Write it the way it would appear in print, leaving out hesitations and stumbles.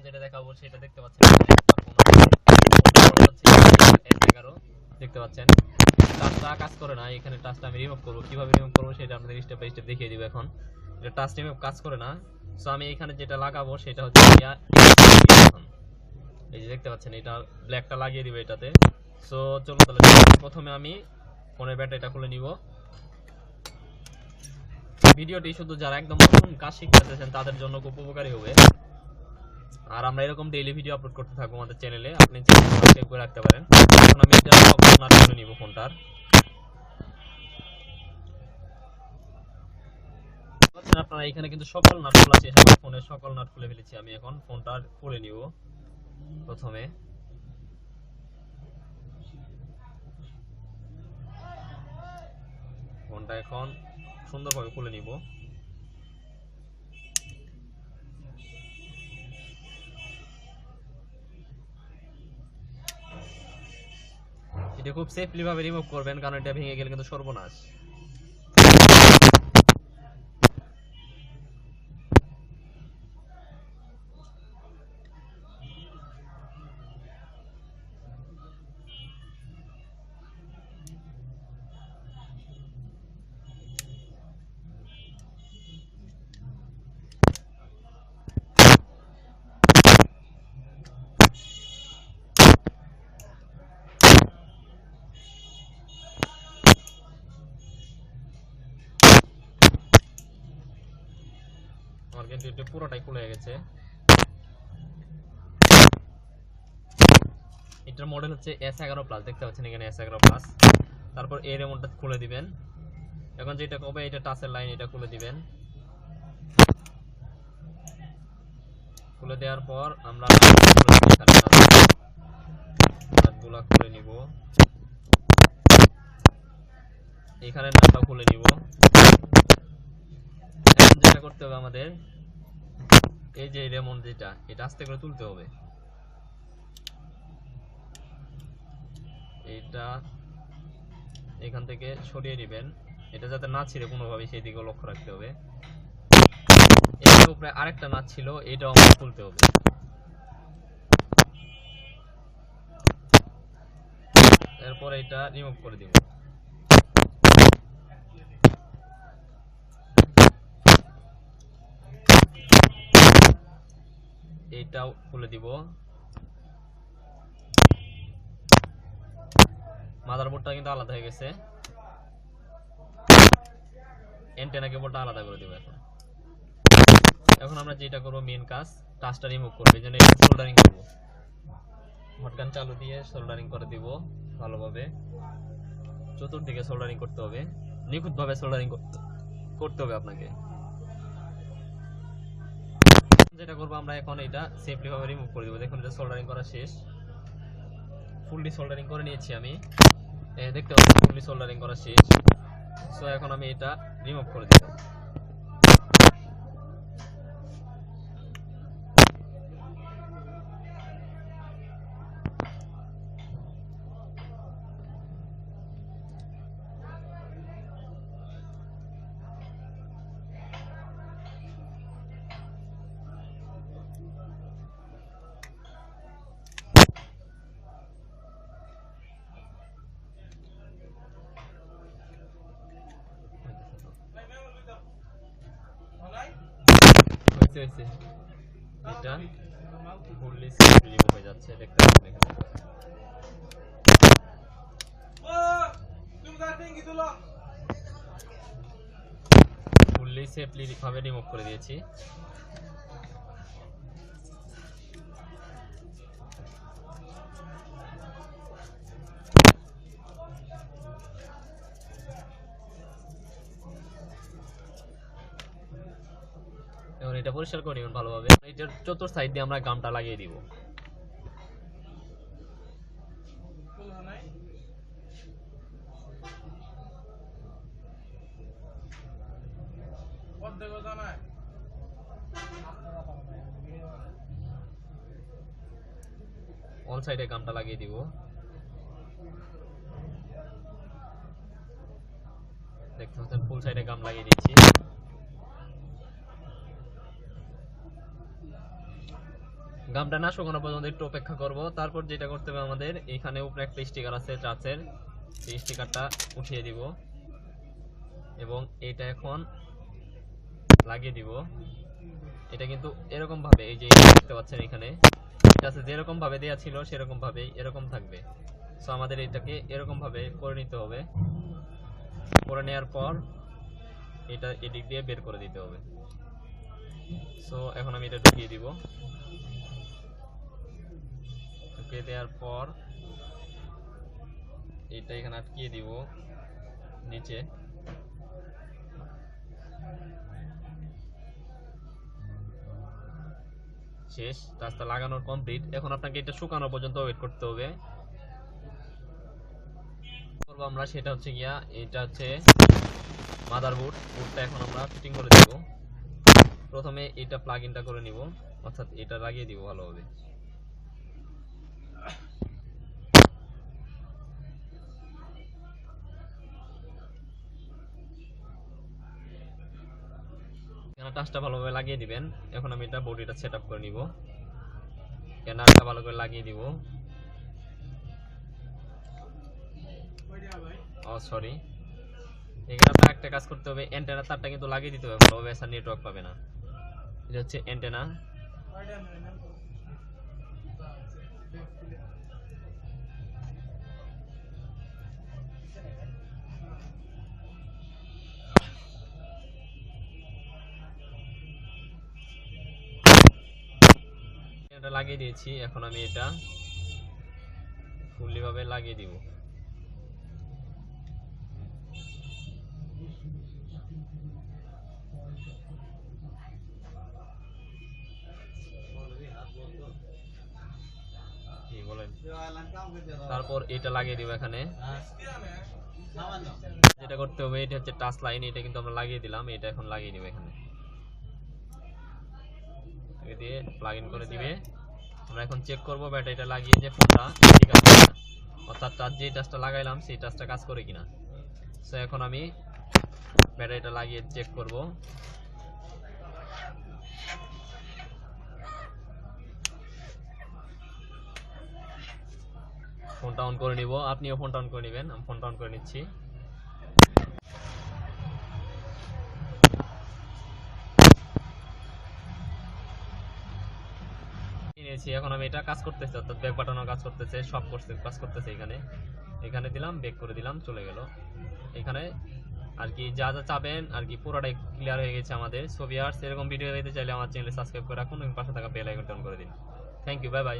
যেটা দেখাবো সেটা দেখতে পাচ্ছেন S11 দেখতে পাচ্ছেন টাচটা কাজ করে না। এখানে টাচটা আমি রিমুভ করবো, কিভাবে রিমুভ করবো সেটা আপনাদের স্টেপ বাই স্টেপ দেখিয়ে দিব। এখন এটা টাচ রিমুভ কাজ করে না, সো আমি এখানে যেটা লাগাবো সেটা হচ্ছে এই যে দেখতে পাচ্ছেন এটা ব্ল্যাকটা লাগিয়ে দিব এটাতে। সো চলুন তাহলে প্রথমে আমি ফোনের ব্যাটারিটা খুলে নিব। ভিডিওটি শুধু যারা একদম নতুন কাজ শিখতে চাচ্ছেন তাদের জন্য খুব উপকারী হবে। আর আমরা এরকম ডেইলি ভিডিও আপলোড করতে থাকবো আমাদের চ্যানেলে, আপনি চ্যানেল সাবস্ক্রাইব করে রাখতে পারেন। এখন আমি এটা সকল নাট খুলে নিব ফোনটার। আপনারা এখানে কিন্তু সকল নাট খোলা শেষ, আমার ফোনের সকল নাট খুলে ফেলেছি। আমি এখন ফোনটা খুলে নিব। প্রথমে ফোনটা এখন সুন্দরভাবে খুলে নিব। এটা খুব সেফলি ভাবে রিমুভ করবেন, কারণ এটা ভেঙে গেলে কিন্তু সর্বনাশ। আমার কিন্তু এটা পুরোটাই খুলে গেছে। এটার মডেল হচ্ছে S11 দেখতে পাচ্ছেন এখানে S11। তারপর এই রিমোটটা খুলে দিবেন। এখন যেটা করবে এটা টাচের লাইন, এটা খুলে দিবেন। খুলে দেওয়ার পর আমরা নাটগুলো খুলে নিব। এখানে নাটটা খুলে নিব। এখন যেটা করতে হবে আমাদের, এই যে রিমোট যেটা, এটা আস্তে করে তুলতে হবে। এটা এখান থেকে সরিয়ে নেবেন, এটা যাতে না ছিঁড়ে কোনোভাবে সেই দিকে লক্ষ্য রাখতে হবে। এর উপরে আরেকটা নাট ছিল, এটাও আমাদের খুলতে হবে। এরপর এটা রিমুভ করে দিব। এটাও খুলে দিব। মাদারবোর্ডটা কিন্তু আলাদা হয়ে গেছে, অ্যান্টেনা কেবলটা আলাদা করে দিব। এখন আমরা যেটা করব মেইন কাজ, টাচটা রিমুভ করব। এজন্য এটা সোল্ডারিং করব। হটগান চালু দিয়ে সোল্ডারিং করে দিব ভালোভাবে। চতুর্দিকে সোল্ডারিং করতে হবে, নিখুঁতভাবে সোল্ডারিং করতে হবে আপনাকে। যেটা করব আমরা এখন এটা সেফলি ভাবে রিমুভ করে দিব। দেখুন এটা সোল্ডারিং করা শেষ, ফুললি সোল্ডারিং করে নিয়েছি আমি। দেখতে পাচ্ছেন ফুললি সোল্ডারিং করা শেষ। সো এখন আমি এটা রিমুভ করে দিব। হয়েছে এটা ফুললি রিমুভ হয়ে যাচ্ছে, দেখতে পাচ্ছেন এখানে। ফুললি সেফলি ভাবে রিমুভ করে দিয়েছি। এখন এটা পরিষ্কার করে নিন ভালোভাবে। এটার চতুর সাইড দিয়ে আমরা গামটা লাগিয়ে দিব। অল সাইডে গামটা লাগিয়ে দিব। দেখতে পাচ্ছেন ফুল সাইডে গাম লাগিয়ে দিচ্ছি। গামটা না শুকানো পর্যন্ত একটু অপেক্ষা করব। তারপর যেটা করতে হবে আমাদের, এখানে উপরে একটা স্টিকার আছে চার্চের, সেই স্টিকারটা উঠিয়ে দিব এবং এটা এখন লাগিয়ে দিব। এটা কিন্তু এরকম ভাবে, এই যে দেখতে পাচ্ছেন এখানে এটা আছে, যেরকম ভাবে দেয়া ছিল সেরকম ভাবেই এরকম থাকবে। সো আমাদের এটাকে এরকম ভাবে করে নিতে হবে। করে নেওয়ার পর এটা এদিক দিয়ে বের করে দিতে হবে। সো এখন আমি এটা ঢুকিয়ে দিব। ঢুকিয়ে দেওয়ার পর এটা এখানে আটকিয়ে দিব নিচে। শেষ, রাস্তা লাগানোর কমপ্লিট। এখন আপনাকে এটা শুকানো পর্যন্ত ওয়েট করতে হবে। করবো আমরা সেটা হচ্ছে গিয়া, এটা হচ্ছে মাদারবোর্ড, বোর্ডটা এখন আমরা ফিটিং করে দেব। প্রথমে এটা প্লাগ ইনটা করে নিব, অর্থাৎ এটা লাগিয়ে দিব ভালোভাবে। এখানে টাচটা ভালোভাবে লাগিয়ে দিবেন। এখন আমি এটা বডিটা সেট আপ করে নিব। ক্যানারটা ভালো করে লাগিয়ে দিব। ও সরি, এখানে আপনার একটা কাজ করতে হবে, অ্যান্টেনা তারটা কিন্তু লাগিয়ে দিতে হবে ভালোভাবে, এসা নেটওয়ার্ক পাবে না। এটা হচ্ছে অ্যান্টেনা। এটা লাগিয়ে দিয়েছি, এখন আমি এটা ফুললি ভাবে লাগিয়ে দিব। কি বলেন? তারপর এটা লাগিয়ে দিব এখানে। যেটা করতে হবে, এটা হচ্ছে টাচ লাইন, এটা কিন্তু আমরা লাগিয়ে দিলাম, এটা এখন লাগিয়ে দিব এখানে। এটা দিয়ে প্লাগ ইন করে দিবে। আমরা এখন চেক করব ব্যাটারিটা লাগিয়ে যে ফোনটা ঠিক আছে কিনা, অর্থাৎ টাচ যে টাচটা লাগাইলাম সেই টাচটা কাজ করে কিনা। সো এখন আমি ব্যাটারিটা লাগিয়ে চেক করব। ফোনটা অন করে নিব, আপনিও ফোনটা অন করে নেবেন। আমি ফোনটা অন করে নিচ্ছি। নিয়েছি, এখন আমি এটা কাজ করতেছি, অর্থাৎ ব্যাক বাটনও কাজ করতেছে, সব কাজ করতেছে। এখানে এখানে দিলাম, ব্যাক করে দিলাম, চলে গেল। এখানে আর কি যা যা চাবেন আর কি পুরোটাই ক্লিয়ার হয়ে গেছে আমাদের। সো ভিউয়ার্স, এরকম ভিডিও পেতে চাইলে আমার চ্যানেল সাবস্ক্রাইব করে রাখুন এবং পাশে থাকা বেল আইকনটা অন করে দিন। Thank you, bye by.